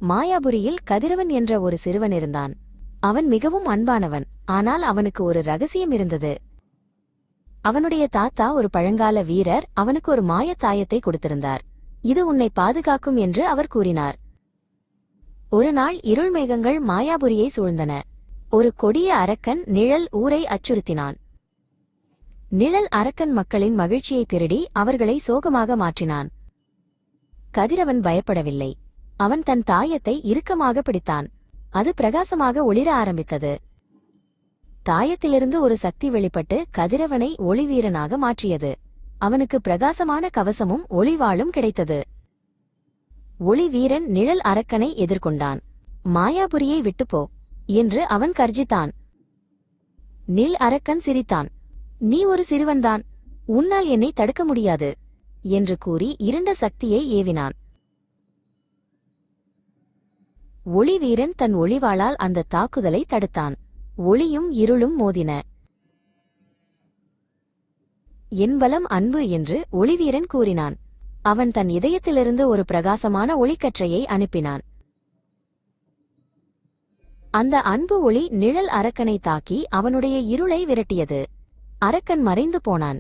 மாயாபுரியில் கதிரவன் என்ற ஒரு சிறுவன் இருந்தான். அவன் மிகவும் அன்பானவன். ஆனால் அவனுக்கு ஒரு ரகசியம் இருந்தது. அவனுடைய தாத்தா ஒரு பழங்கால வீரர் அவனுக்கு ஒரு மாயத் தாயத்தை கொடுத்திருந்தார். இது உன்னை பாதுகாக்கும் என்று அவர் கூறினார். ஒரு நாள் இருள் மேகங்கள் மாயாபுரியை சூழ்ந்தன. ஒரு கொடிய அரக்கன் நிழல் ஊரை அச்சுறுத்தினான். நிழல் அரக்கன் மக்களின் மகிழ்ச்சியை திருடி அவர்களை சோகமாக மாற்றினான். கதிரவன் பயப்படவில்லை. அவன் தன் தாயத்தை இறுக்கமாக பிடித்தான். அது பிரகாசமாக ஒளிர ஆரம்பித்தது. தாயத்திலிருந்து ஒரு சக்தி வெளிப்பட்டு கதிரவனை ஒளிவீரனாக மாற்றியது. அவனுக்கு பிரகாசமான கவசமும் ஒளிவாளும் கிடைத்தது. ஒளிவீரன் நிழல் அரக்கனை எதிர்கொண்டான். மாயாபுரியை விட்டுப்போ என்று அவன் கர்ஜித்தான். நிழல் அரக்கன் சிரித்தான். நீ ஒரு சிறுவன்தான், உன்னால் என்னை தடுக்க முடியாது என்று கூறி இருண்ட சக்தியை ஏவினான். ஒளிவீரன் தன் ஒளிவாளால் அந்த தாக்குதலை தடுத்தான். ஒளியும் இருளும் மோதின. என் பலம் அன்பு என்று ஒளிவீரன் கூறினான். அவன் தன் இதயத்திலிருந்து ஒரு பிரகாசமான ஒளிக்கற்றையை அனுப்பினான். அந்த அன்பு ஒளி நிழல் அரக்கனை தாக்கி அவனுடைய இருளை விரட்டியது. அரக்கன் மறைந்து போனான்.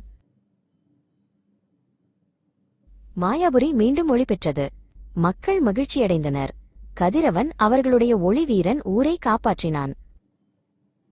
மாயாபுரி மீண்டும் ஒளி பெற்றது. மக்கள் மகிழ்ச்சியடைந்தனர். கதிரவன் அவர்களுடைய ஒளிவீரன் ஊரை காப்பாற்றினான்.